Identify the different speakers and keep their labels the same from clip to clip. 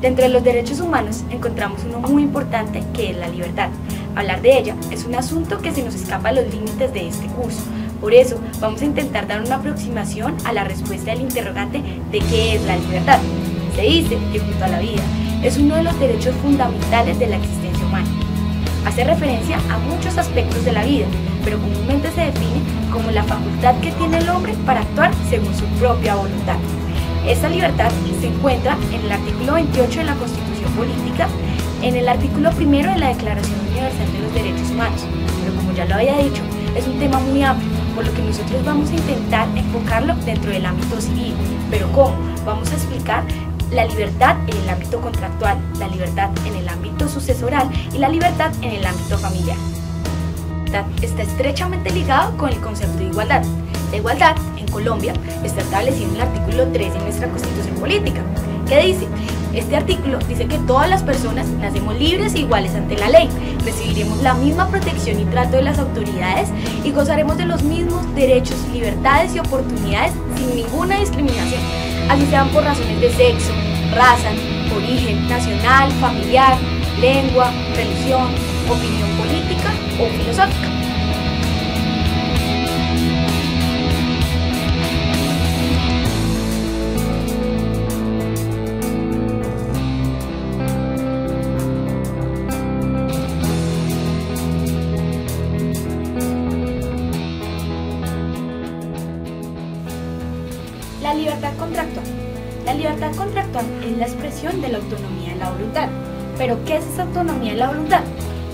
Speaker 1: Dentro de los derechos humanos encontramos uno muy importante, que es la libertad. Hablar de ella es un asunto que se nos escapa a los límites de este curso. Por eso vamos a intentar dar una aproximación a la respuesta del interrogante de qué es la libertad. Se dice que junto a la vida es uno de los derechos fundamentales de la existencia humana. Hace referencia a muchos aspectos de la vida, pero comúnmente se define como la facultad que tiene el hombre para actuar según su propia voluntad. Esta libertad se encuentra en el artículo 28 de la Constitución Política, en el artículo 1 de la Declaración Universal de los Derechos Humanos. Pero como ya lo había dicho, es un tema muy amplio, por lo que nosotros vamos a intentar enfocarlo dentro del ámbito civil. ¿Pero cómo? Vamos a explicar la libertad en el ámbito contractual, la libertad en el ámbito sucesoral y la libertad en el ámbito familiar. La libertad está estrechamente ligado con el concepto de igualdad. La igualdad en Colombia está establecida en el artículo 3 de nuestra Constitución Política. ¿Qué dice? Este artículo dice que todas las personas nacemos libres e iguales ante la ley, recibiremos la misma protección y trato de las autoridades y gozaremos de los mismos derechos, libertades y oportunidades sin ninguna discriminación, así sean por razones de sexo, raza, origen nacional, familiar, lengua, religión, opinión política o filosófica. La libertad contractual. La libertad contractual es la expresión de la autonomía de la voluntad. ¿Pero qué es esa autonomía de la voluntad?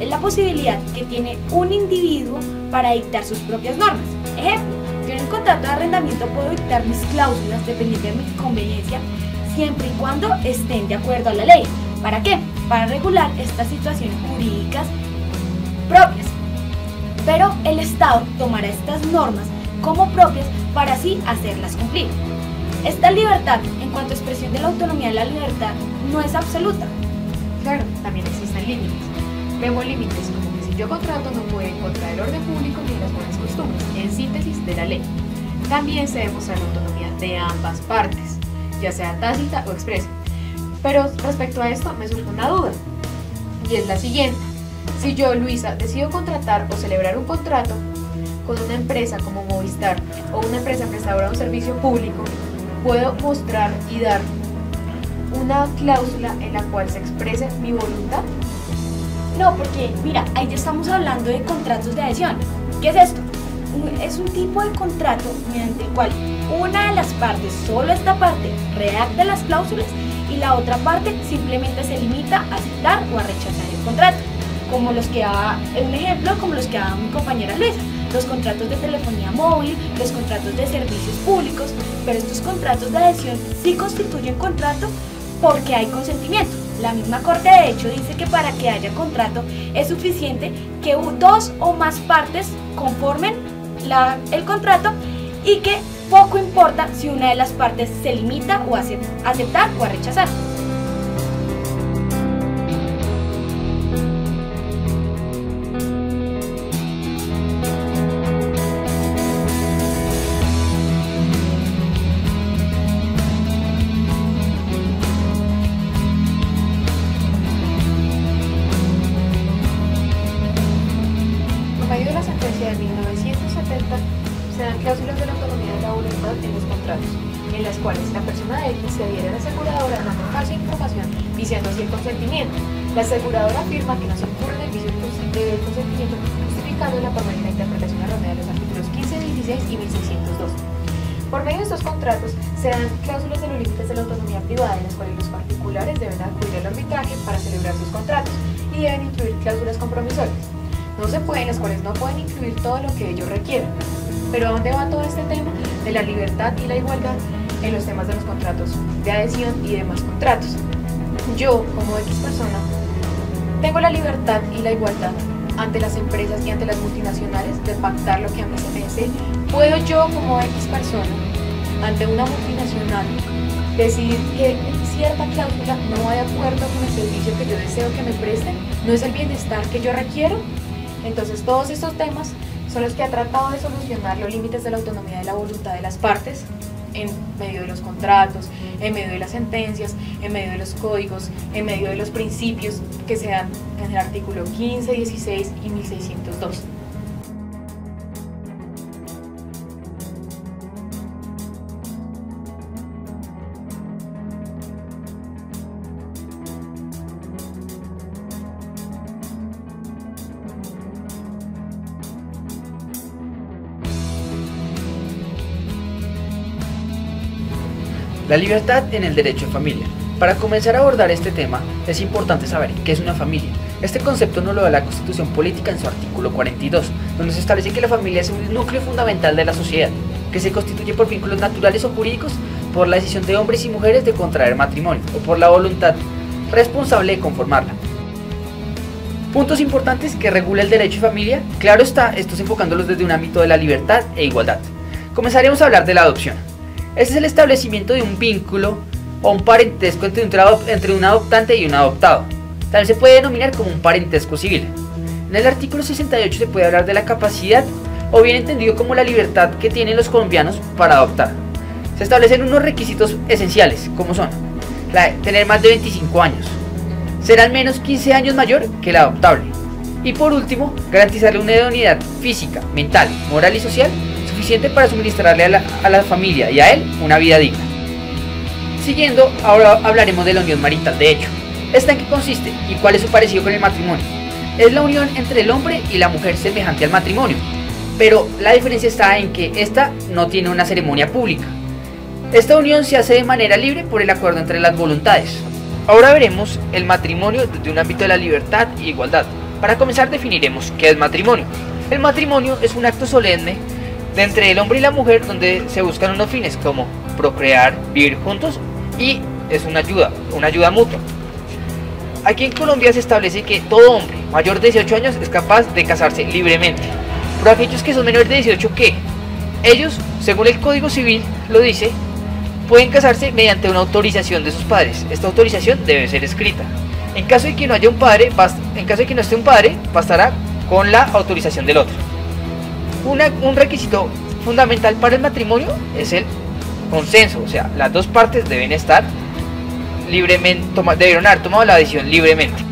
Speaker 1: Es la posibilidad que tiene un individuo para dictar sus propias normas. Ejemplo, yo en un contrato de arrendamiento puedo dictar mis cláusulas dependiendo de mi conveniencia, siempre y cuando estén de acuerdo a la ley. ¿Para qué? Para regular estas situaciones jurídicas propias. Pero el Estado tomará estas normas como propias para así hacerlas cumplir. Esta libertad, en cuanto a expresión de la autonomía de la libertad, no es absoluta.
Speaker 2: Claro, también existen límites. Vemos límites como que si yo contrato no puedo ir en contra del orden público ni de las buenas costumbres, en síntesis de la ley. También se demuestra la autonomía de ambas partes, ya sea tácita o expresa. Pero respecto a esto me surge una duda, y es la siguiente. Si yo, Luisa, decido contratar o celebrar un contrato con una empresa como Movistar o una empresa prestadora de un servicio público, puedo mostrar y dar una cláusula en la cual se exprese mi voluntad.
Speaker 1: No, porque mira, ahí ya estamos hablando de contratos de adhesión. ¿Qué es esto? Es un tipo de contrato mediante el cual una de las partes, solo esta parte, redacta las cláusulas y la otra parte simplemente se limita a aceptar o a rechazar el contrato. Como los que da, un ejemplo, como los que da mi compañera Luisa, los contratos de telefonía móvil, los contratos de servicios públicos, pero estos contratos de adhesión sí constituyen contrato porque hay consentimiento. La misma Corte de Derecho dice que para que haya contrato es suficiente que dos o más partes conformen el contrato y que poco importa si una de las partes se limita o a aceptar o a rechazar.
Speaker 2: De 1970 se dan cláusulas de la autonomía de la voluntad en los contratos, en las cuales la persona X se adhiere a la aseguradora no con su información, viciando así el consentimiento. La aseguradora afirma que no se incurre en el vicio del consentimiento, justificándola por medio de la interpretación errónea de los artículos 15, 16 y 1602. Por medio de estos contratos se dan cláusulas de los límites de la autonomía privada, en las cuales los particulares deben acudir al arbitraje para celebrar sus contratos y deben incluir cláusulas compromisorias. No se pueden, las cuales no pueden incluir todo lo que ellos requieran. Pero ¿a dónde va todo este tema de la libertad y la igualdad en los temas de los contratos de adhesión y demás contratos? Yo, como X persona, tengo la libertad y la igualdad ante las empresas y ante las multinacionales de pactar lo que a mí se me desee. ¿Puedo yo, como X persona, ante una multinacional, decidir que cierta cláusula no va de acuerdo con el servicio que yo deseo que me presten? ¿No es el bienestar que yo requiero? Entonces todos estos temas son los que ha tratado de solucionar los límites de la autonomía de la voluntad de las partes en medio de los contratos, en medio de las sentencias, en medio de los códigos, en medio de los principios que se dan en el artículo 15, 16 y 1602.
Speaker 3: La libertad en el derecho de familia. Para comenzar a abordar este tema, es importante saber qué es una familia. Este concepto nos lo da la Constitución Política en su artículo 42, donde se establece que la familia es un núcleo fundamental de la sociedad, que se constituye por vínculos naturales o jurídicos, por la decisión de hombres y mujeres de contraer matrimonio, o por la voluntad responsable de conformarla. Puntos importantes que regula el derecho de familia. Claro está, estos enfocándolos desde un ámbito de la libertad e igualdad. Comenzaremos a hablar de la adopción. Este es el establecimiento de un vínculo o un parentesco entre un adoptante y un adoptado. También se puede denominar como un parentesco civil. En el artículo 68 se puede hablar de la capacidad, o bien entendido como la libertad que tienen los colombianos para adoptar. Se establecen unos requisitos esenciales, como son tener más de 25 años, ser al menos 15 años mayor que el adoptable, y por último, garantizarle una idoneidad física, mental, moral y social suficiente para suministrarle a la familia y a él una vida digna. Siguiendo, ahora hablaremos de la unión marital de hecho. ¿Esta en qué consiste y cuál es su parecido con el matrimonio? Es la unión entre el hombre y la mujer semejante al matrimonio, pero la diferencia está en que esta no tiene una ceremonia pública. Esta unión se hace de manera libre por el acuerdo entre las voluntades. Ahora veremos el matrimonio desde un ámbito de la libertad e igualdad. Para comenzar definiremos qué es matrimonio. El matrimonio es un acto solemne de entre el hombre y la mujer donde se buscan unos fines como procrear, vivir juntos y es una ayuda mutua. Aquí en Colombia se establece que todo hombre mayor de 18 años es capaz de casarse libremente, pero aquellos que son menores de 18 ¿qué? Ellos, según el Código Civil lo dice, pueden casarse mediante una autorización de sus padres. Esta autorización debe ser escrita. En caso de que no haya un padre, bastará con la autorización del otro. Un requisito fundamental para el matrimonio es el consenso, o sea, las dos partes deben estar libremente, debieron haber tomado la decisión libremente.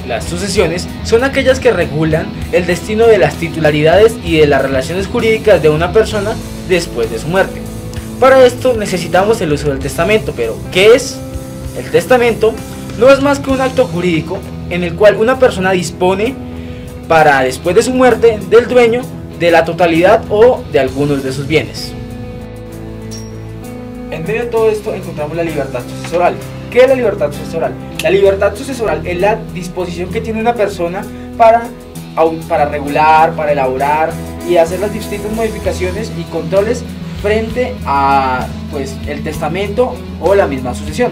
Speaker 4: Las sucesiones son aquellas que regulan el destino de las titularidades y de las relaciones jurídicas de una persona después de su muerte. Para esto necesitamos el uso del testamento, pero ¿qué es? El testamento no es más que un acto jurídico en el cual una persona dispone para después de su muerte del dueño de la totalidad o de algunos de sus bienes. En medio de todo esto encontramos la libertad sucesoral. ¿Qué es la libertad sucesoral? La libertad sucesoral es la disposición que tiene una persona para regular, para elaborar y hacer las distintas modificaciones y controles frente a el testamento o la misma sucesión.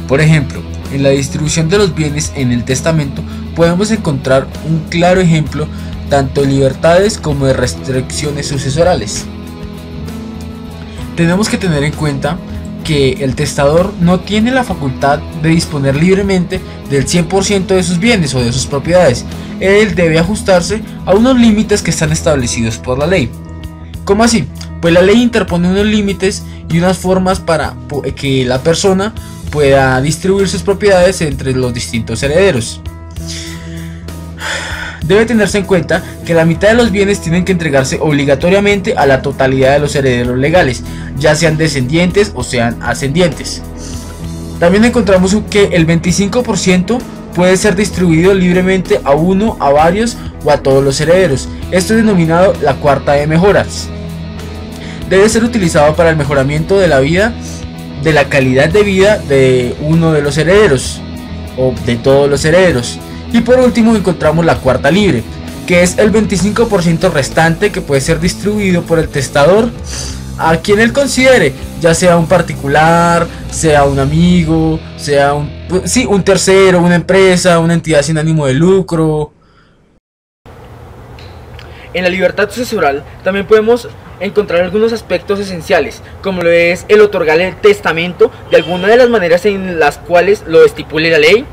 Speaker 5: Por ejemplo, en la distribución de los bienes en el testamento podemos encontrar un claro ejemplo tanto de libertades como de restricciones sucesorales. Tenemos que tener en cuenta que el testador no tiene la facultad de disponer libremente del 100% de sus bienes o de sus propiedades. Él debe ajustarse a unos límites que están establecidos por la ley. ¿Cómo así? Pues la ley interpone unos límites y unas formas para que la persona pueda distribuir sus propiedades entre los distintos herederos. Debe tenerse en cuenta que la mitad de los bienes tienen que entregarse obligatoriamente a la totalidad de los herederos legales, ya sean descendientes o sean ascendientes. También encontramos que el 25% puede ser distribuido libremente a uno, a varios o a todos los herederos. Esto es denominado la cuarta de mejoras. Debe ser utilizado para el mejoramiento de la vida de la calidad de vida de uno de los herederos o de todos los herederos. Y por último encontramos la cuarta libre, que es el 25% restante que puede ser distribuido por el testador a quien él considere, ya sea un particular, sea un amigo, sea un tercero, una empresa, una entidad sin ánimo de lucro.
Speaker 4: En la libertad sucesoral también podemos encontrar algunos aspectos esenciales, como lo es el otorgar el testamento de alguna de las maneras en las cuales lo estipule la ley,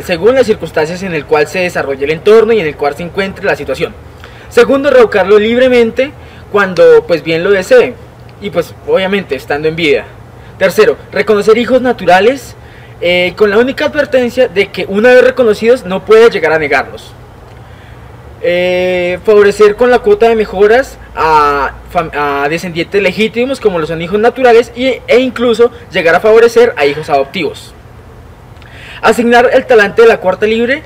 Speaker 4: según las circunstancias en el cual se desarrolle el entorno y en el cual se encuentre la situación. Segundo, revocarlo libremente cuando pues bien lo desee y pues obviamente estando en vida. Tercero, reconocer hijos naturales con la única advertencia de que una vez reconocidos no puede llegar a negarlos. Favorecer con la cuota de mejoras a descendientes legítimos como lo son hijos naturales e incluso llegar a favorecer a hijos adoptivos. Asignar el talante de la cuarta libre